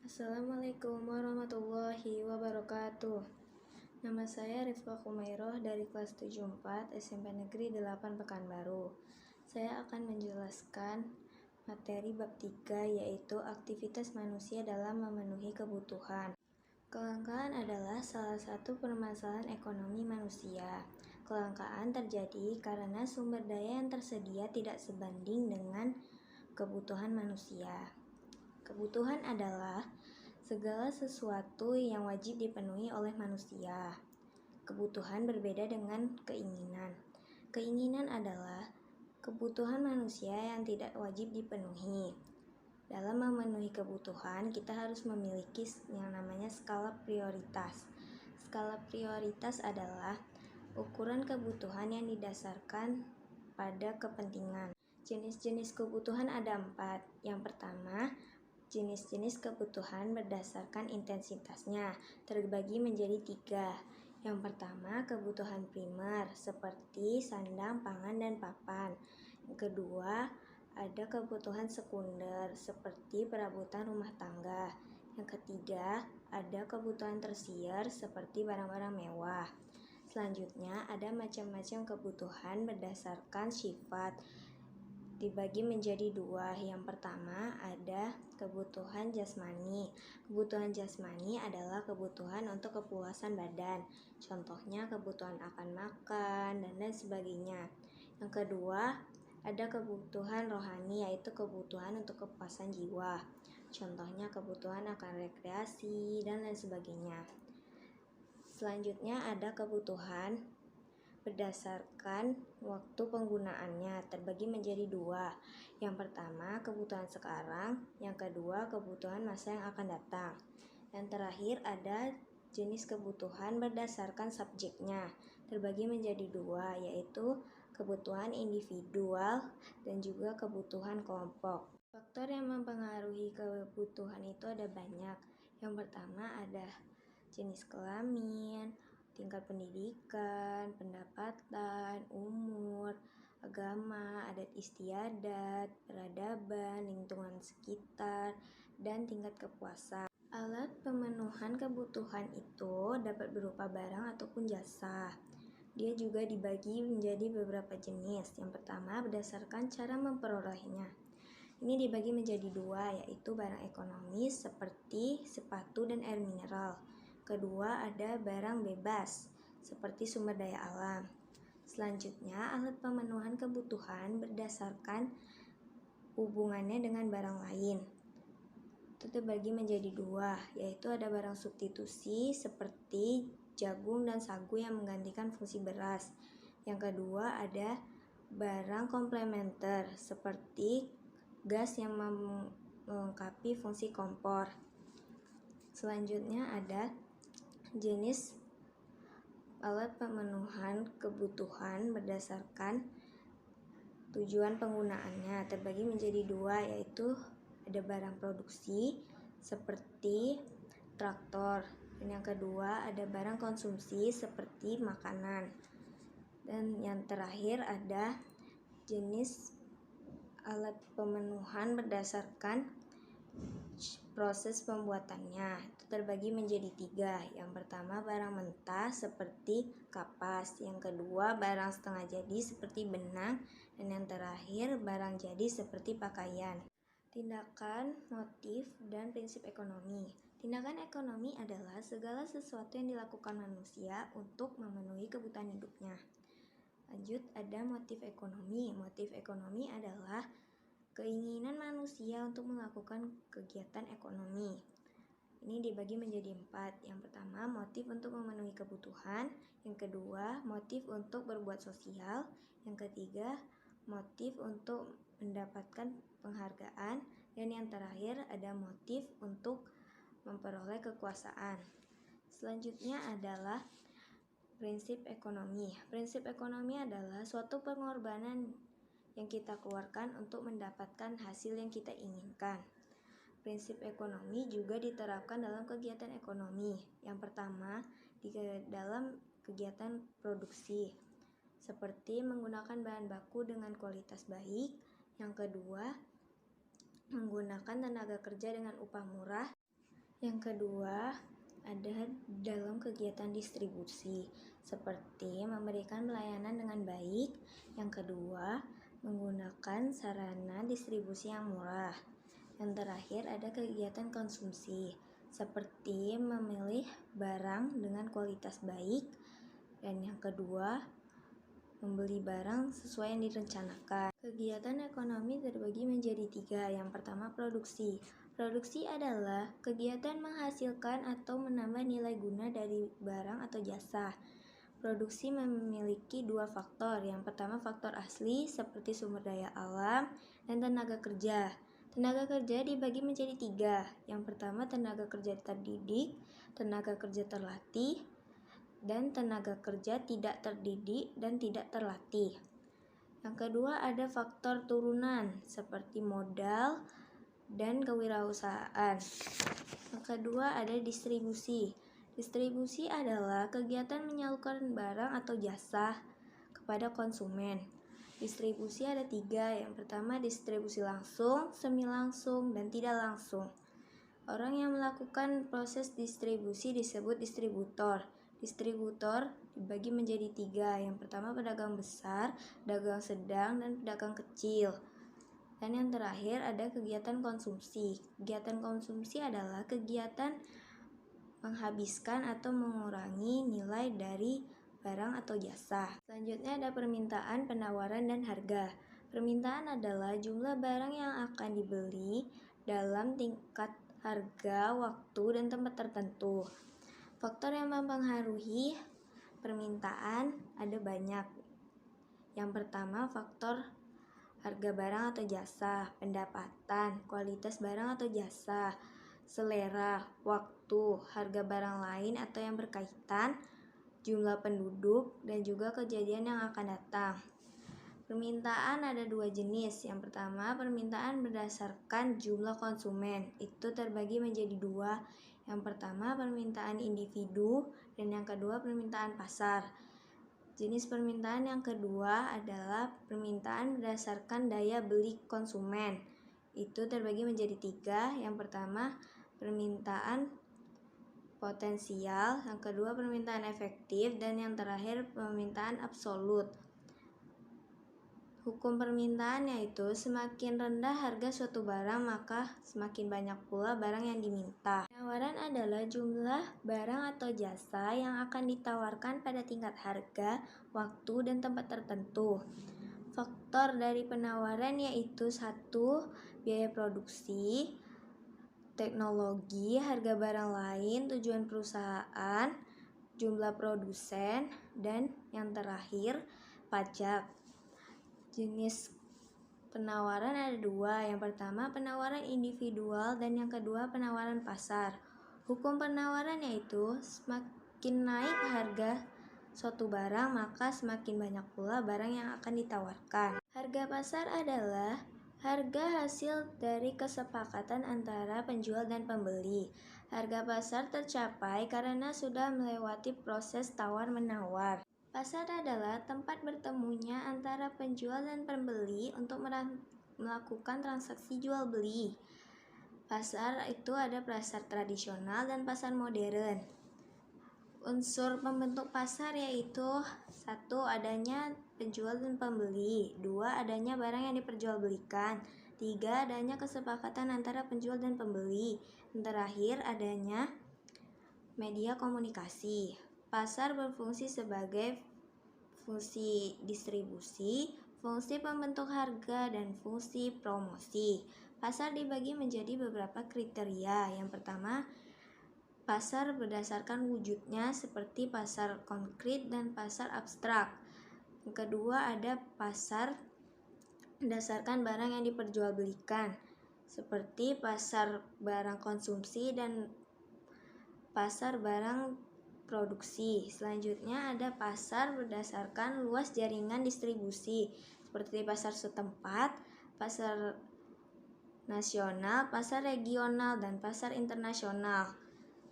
Assalamualaikum warahmatullahi wabarakatuh. Nama saya Rifka Khumairoh dari kelas 74 SMP Negeri 8 Pekanbaru. Saya akan menjelaskan materi bab 3, yaitu aktivitas manusia dalam memenuhi kebutuhan. Kelangkaan adalah salah satu permasalahan ekonomi manusia. Kelangkaan terjadi karena sumber daya yang tersedia tidak sebanding dengan kebutuhan manusia. Kebutuhan adalah segala sesuatu yang wajib dipenuhi oleh manusia. Kebutuhan berbeda dengan keinginan. Keinginan adalah kebutuhan manusia yang tidak wajib dipenuhi. Dalam memenuhi kebutuhan, kita harus memiliki yang namanya skala prioritas. Skala prioritas adalah ukuran kebutuhan yang didasarkan pada kepentingan. Jenis-jenis kebutuhan ada 4. Yang pertama, jenis-jenis kebutuhan berdasarkan intensitasnya terbagi menjadi 3. Yang pertama, kebutuhan primer seperti sandang, pangan, dan papan. Yang kedua, ada kebutuhan sekunder seperti perabotan rumah tangga. Yang ketiga, ada kebutuhan tersier seperti barang-barang mewah. Selanjutnya, ada macam-macam kebutuhan berdasarkan sifat, dibagi menjadi 2. Yang pertama ada kebutuhan jasmani. Kebutuhan jasmani adalah kebutuhan untuk kepuasan badan. Contohnya kebutuhan akan makan dan lain sebagainya. Yang kedua ada kebutuhan rohani, yaitu kebutuhan untuk kepuasan jiwa. Contohnya kebutuhan akan rekreasi dan lain sebagainya. Selanjutnya ada kebutuhan berdasarkan waktu penggunaannya terbagi menjadi 2. Yang pertama kebutuhan sekarang, yang kedua kebutuhan masa yang akan datang. Yang terakhir ada jenis kebutuhan berdasarkan subjeknya terbagi menjadi 2, yaitu kebutuhan individual dan juga kebutuhan kelompok. Faktor yang mempengaruhi kebutuhan itu ada banyak. Yang pertama ada jenis kelamin, tingkat pendidikan, pendapatan, umur, agama, adat istiadat, peradaban, lingkungan sekitar, dan tingkat kepuasan. Alat pemenuhan kebutuhan itu dapat berupa barang ataupun jasa. Dia juga dibagi menjadi beberapa jenis. Yang pertama berdasarkan cara memperolehnya. Ini dibagi menjadi 2, yaitu barang ekonomis seperti sepatu dan air mineral. Kedua ada barang bebas seperti sumber daya alam. Selanjutnya alat pemenuhan kebutuhan berdasarkan hubungannya dengan barang lain. Itu terbagi menjadi 2, yaitu ada barang substitusi seperti jagung dan sagu yang menggantikan fungsi beras. Yang kedua ada barang komplementer seperti gas yang melengkapi fungsi kompor. Selanjutnya ada jenis alat pemenuhan kebutuhan berdasarkan tujuan penggunaannya terbagi menjadi 2, yaitu ada barang produksi seperti traktor, dan yang kedua ada barang konsumsi seperti makanan, dan yang terakhir ada jenis alat pemenuhan berdasarkan proses pembuatannya. Itu terbagi menjadi 3. Yang pertama barang mentah seperti kapas, yang kedua barang setengah jadi seperti benang, dan yang terakhir barang jadi seperti pakaian. Tindakan, motif, dan prinsip ekonomi. Tindakan ekonomi adalah segala sesuatu yang dilakukan manusia untuk memenuhi kebutuhan hidupnya. Lanjut ada motif ekonomi. Motif ekonomi adalah keinginan manusia untuk melakukan kegiatan ekonomi. Ini dibagi menjadi 4. Yang pertama motif untuk memenuhi kebutuhan, yang kedua motif untuk berbuat sosial, yang ketiga motif untuk mendapatkan penghargaan, dan yang terakhir ada motif untuk memperoleh kekuasaan. Selanjutnya adalah prinsip ekonomi. Prinsip ekonomi adalah suatu pengorbanan yang kita keluarkan untuk mendapatkan hasil yang kita inginkan. Prinsip ekonomi juga diterapkan dalam kegiatan ekonomi. Yang pertama, di dalam kegiatan produksi, seperti menggunakan bahan baku dengan kualitas baik. Yang kedua, menggunakan tenaga kerja dengan upah murah. Yang kedua, ada dalam kegiatan distribusi, seperti memberikan pelayanan dengan baik. Yang kedua, menggunakan sarana distribusi yang murah. Yang terakhir, ada kegiatan konsumsi, seperti memilih barang dengan kualitas baik. Dan yang kedua, membeli barang sesuai yang direncanakan. Kegiatan ekonomi terbagi menjadi 3. Yang pertama, produksi. Produksi adalah kegiatan menghasilkan atau menambah nilai guna dari barang atau jasa. Produksi memiliki 2 faktor. Yang pertama, faktor asli seperti sumber daya alam dan tenaga kerja. Tenaga kerja dibagi menjadi 3. Yang pertama, tenaga kerja terdidik, tenaga kerja terlatih, dan tenaga kerja tidak terdidik dan tidak terlatih. Yang kedua, ada faktor turunan seperti modal dan kewirausahaan. Yang kedua, ada distribusi. Distribusi adalah kegiatan menyalurkan barang atau jasa kepada konsumen. Distribusi ada 3. Yang pertama, distribusi langsung, semi langsung, dan tidak langsung. Orang yang melakukan proses distribusi disebut distributor. Distributor dibagi menjadi 3. Yang pertama, pedagang besar, pedagang sedang, dan pedagang kecil. Dan yang terakhir, ada kegiatan konsumsi. Kegiatan konsumsi adalah kegiatan menghabiskan atau mengurangi nilai dari barang atau jasa. Selanjutnya ada permintaan, penawaran, dan harga. Permintaan adalah jumlah barang yang akan dibeli dalam tingkat harga, waktu, dan tempat tertentu. Faktor yang mempengaruhi permintaan ada banyak. Yang pertama, faktor harga barang atau jasa, pendapatan, kualitas barang atau jasa, selera, waktu, harga barang lain atau yang berkaitan, jumlah penduduk, dan juga kejadian yang akan datang. Permintaan ada 2 jenis. Yang pertama, permintaan berdasarkan jumlah konsumen. Itu terbagi menjadi 2. Yang pertama, permintaan individu, dan yang kedua, permintaan pasar. Jenis permintaan yang kedua adalah permintaan berdasarkan daya beli konsumen. Itu terbagi menjadi 3. Yang pertama, permintaan potensial, yang kedua permintaan efektif, dan yang terakhir permintaan absolut. Hukum permintaan yaitu semakin rendah harga suatu barang, maka semakin banyak pula barang yang diminta. Penawaran adalah jumlah barang atau jasa yang akan ditawarkan pada tingkat harga, waktu, dan tempat tertentu. Faktor dari penawaran yaitu 1. Biaya produksi, teknologi, harga barang lain, tujuan perusahaan, jumlah produsen, dan yang terakhir, pajak. Jenis penawaran ada 2. Yang pertama, penawaran individual, dan yang kedua, penawaran pasar. Hukum penawaran yaitu semakin naik harga suatu barang, maka semakin banyak pula barang yang akan ditawarkan. Harga pasar adalah harga hasil dari kesepakatan antara penjual dan pembeli. Harga pasar tercapai karena sudah melewati proses tawar-menawar. Pasar adalah tempat bertemunya antara penjual dan pembeli untuk melakukan transaksi jual-beli. Pasar itu ada pasar tradisional dan pasar modern. Unsur pembentuk pasar yaitu 1. Adanya penjual dan pembeli, 2. Adanya barang yang diperjualbelikan, 3. Adanya kesepakatan antara penjual dan pembeli, dan terakhir adanya media komunikasi. Pasar berfungsi sebagai fungsi distribusi, fungsi pembentuk harga, dan fungsi promosi. Pasar dibagi menjadi beberapa kriteria. Yang pertama, pasar berdasarkan wujudnya seperti pasar konkret dan pasar abstrak. Yang kedua, ada pasar berdasarkan barang yang diperjualbelikan seperti pasar barang konsumsi dan pasar barang produksi. Selanjutnya ada pasar berdasarkan luas jaringan distribusi seperti pasar setempat, pasar nasional, pasar regional, dan pasar internasional.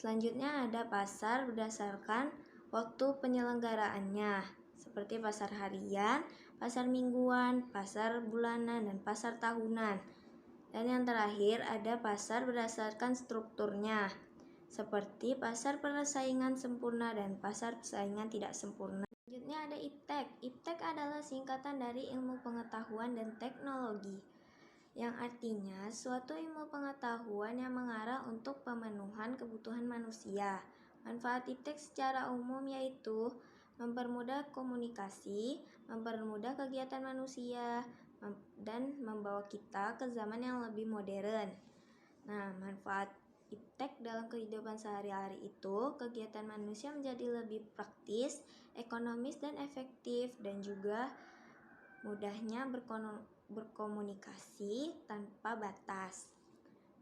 Selanjutnya ada pasar berdasarkan waktu penyelenggaraannya seperti pasar harian, pasar mingguan, pasar bulanan, dan pasar tahunan. Dan yang terakhir ada pasar berdasarkan strukturnya seperti pasar persaingan sempurna dan pasar persaingan tidak sempurna. Selanjutnya ada IPTEK. IPTEK adalah singkatan dari Ilmu Pengetahuan dan Teknologi, yang artinya suatu ilmu pengetahuan yang mengarah untuk pemenuhan kebutuhan manusia. Manfaat IPTEK secara umum yaitu mempermudah komunikasi, mempermudah kegiatan manusia, dan membawa kita ke zaman yang lebih modern. Nah, manfaat IPTEK dalam kehidupan sehari-hari itu, kegiatan manusia menjadi lebih praktis, ekonomis, dan efektif, dan juga mudahnya berkomunikasi tanpa batas.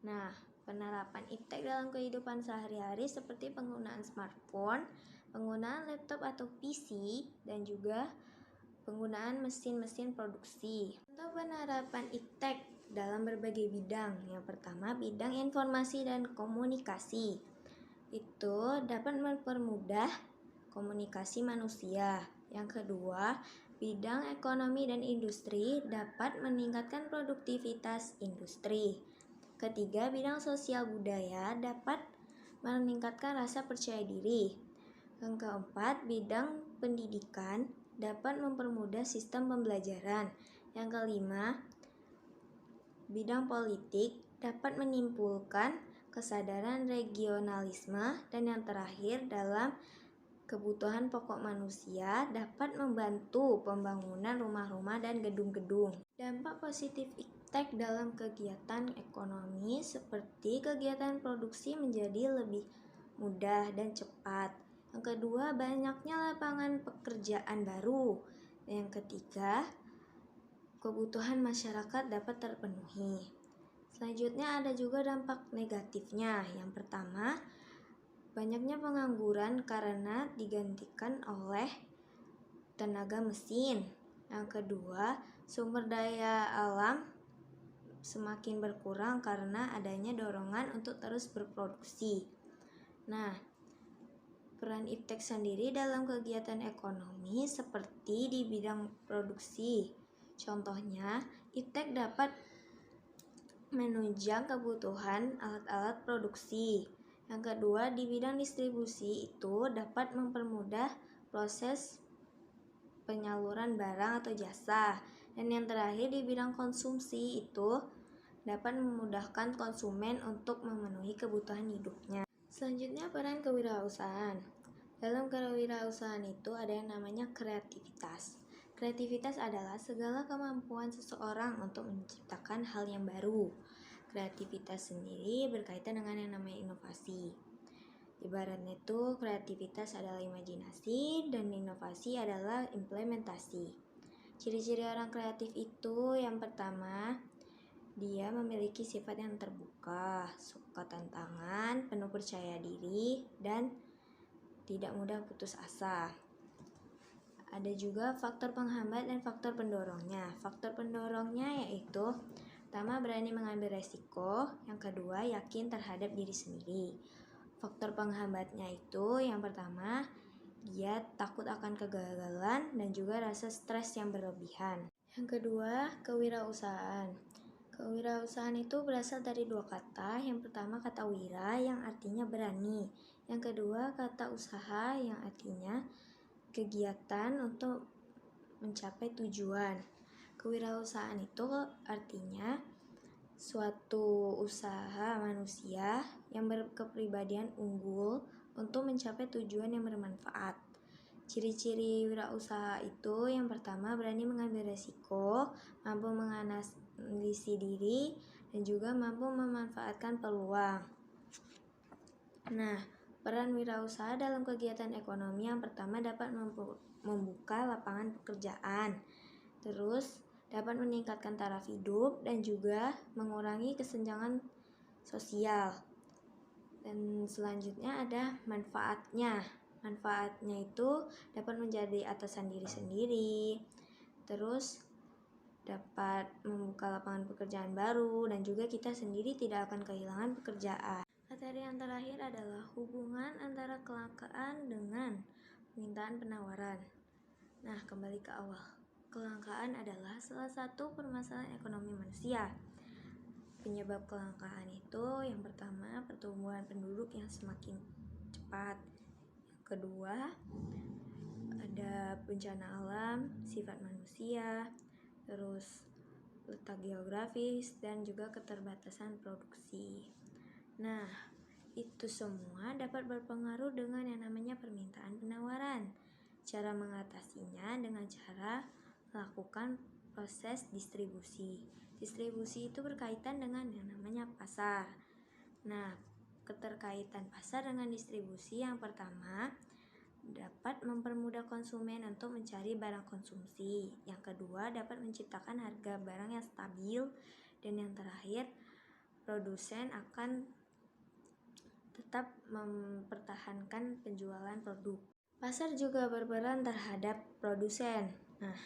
Nah, penerapan IPTEK dalam kehidupan sehari-hari seperti penggunaan smartphone, penggunaan laptop atau PC, dan juga penggunaan mesin-mesin produksi. Untuk penerapan IPTEK dalam berbagai bidang. Yang pertama, bidang informasi dan komunikasi. Itu dapat mempermudah komunikasi manusia. Yang kedua, bidang ekonomi dan industri dapat meningkatkan produktivitas industri. Ketiga, bidang sosial budaya dapat meningkatkan rasa percaya diri. Yang keempat, bidang pendidikan dapat mempermudah sistem pembelajaran. Yang kelima, bidang politik dapat menimbulkan kesadaran regionalisme. Dan yang terakhir, dalam kebutuhan pokok manusia dapat membantu pembangunan rumah-rumah dan gedung-gedung. Dampak positif IPTEK dalam kegiatan ekonomi seperti kegiatan produksi menjadi lebih mudah dan cepat. Yang kedua, banyaknya lapangan pekerjaan baru. Yang ketiga, kebutuhan masyarakat dapat terpenuhi. Selanjutnya ada juga dampak negatifnya. Yang pertama, banyaknya pengangguran karena digantikan oleh tenaga mesin. Yang kedua, sumber daya alam semakin berkurang karena adanya dorongan untuk terus berproduksi. Nah, peran IPTEK sendiri dalam kegiatan ekonomi seperti di bidang produksi. Contohnya, IPTEK dapat menunjang kebutuhan alat-alat produksi. Yang kedua, di bidang distribusi itu dapat mempermudah proses penyaluran barang atau jasa. Dan yang terakhir, di bidang konsumsi itu dapat memudahkan konsumen untuk memenuhi kebutuhan hidupnya. Selanjutnya, peran kewirausahaan. Dalam kewirausahaan itu ada yang namanya kreativitas. Kreativitas adalah segala kemampuan seseorang untuk menciptakan hal yang baru. Kreativitas sendiri berkaitan dengan yang namanya inovasi. Ibaratnya itu kreativitas adalah imajinasi dan inovasi adalah implementasi. Ciri-ciri orang kreatif itu yang pertama, dia memiliki sifat yang terbuka, suka tantangan, penuh percaya diri, dan tidak mudah putus asa. Ada juga faktor penghambat dan faktor pendorongnya. Faktor pendorongnya yaitu pertama, berani mengambil resiko. Yang kedua, yakin terhadap diri sendiri. Faktor penghambatnya itu yang pertama, dia takut akan kegagalan dan juga rasa stres yang berlebihan. Yang kedua, kewirausahaan. Kewirausahaan itu berasal dari dua kata. Yang pertama kata wira yang artinya berani. Yang kedua kata usaha yang artinya kegiatan untuk mencapai tujuan. Kewirausahaan itu artinya suatu usaha manusia yang berkepribadian unggul untuk mencapai tujuan yang bermanfaat. Ciri-ciri wirausaha itu yang pertama, berani mengambil resiko, mampu menganalisi diri, dan juga mampu memanfaatkan peluang. Nah, peran wirausaha dalam kegiatan ekonomi yang pertama dapat membuka lapangan pekerjaan, terus dapat meningkatkan taraf hidup dan juga mengurangi kesenjangan sosial. Dan selanjutnya ada manfaatnya. Manfaatnya itu dapat menjadi atasan diri sendiri, terus dapat membuka lapangan pekerjaan baru, dan juga kita sendiri tidak akan kehilangan pekerjaan. Materi yang terakhir adalah hubungan antara kelangkaan dengan permintaan penawaran. Nah, kembali ke awal. Kelangkaan adalah salah satu permasalahan ekonomi manusia. Penyebab kelangkaan itu yang pertama, pertumbuhan penduduk yang semakin cepat. Kedua, ada bencana alam, sifat manusia, terus letak geografis, dan juga keterbatasan produksi. Nah, itu semua dapat berpengaruh dengan yang namanya permintaan penawaran. Cara mengatasinya dengan cara melakukan proses distribusi. Distribusi itu berkaitan dengan yang namanya pasar. Nah, keterkaitan pasar dengan distribusi yang pertama dapat mempermudah konsumen untuk mencari barang konsumsi. Yang kedua, dapat menciptakan harga barang yang stabil. Dan yang terakhir, produsen akan tetap mempertahankan penjualan produk. Pasar juga berperan terhadap produsen. Nah,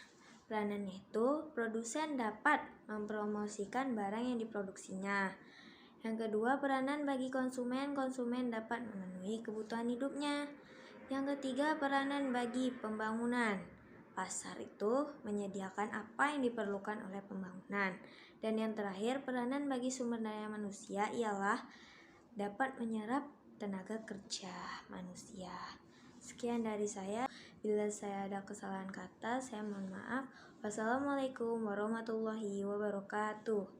peranannya itu produsen dapat mempromosikan barang yang diproduksinya. Yang kedua, peranan bagi konsumen dapat memenuhi kebutuhan hidupnya. Yang ketiga, peranan bagi pembangunan. Pasar itu menyediakan apa yang diperlukan oleh pembangunan. Dan yang terakhir, peranan bagi sumber daya manusia ialah dapat menyerap tenaga kerja manusia. Sekian dari saya. Bila saya ada kesalahan kata, saya mohon maaf. Wassalamualaikum warahmatullahi wabarakatuh.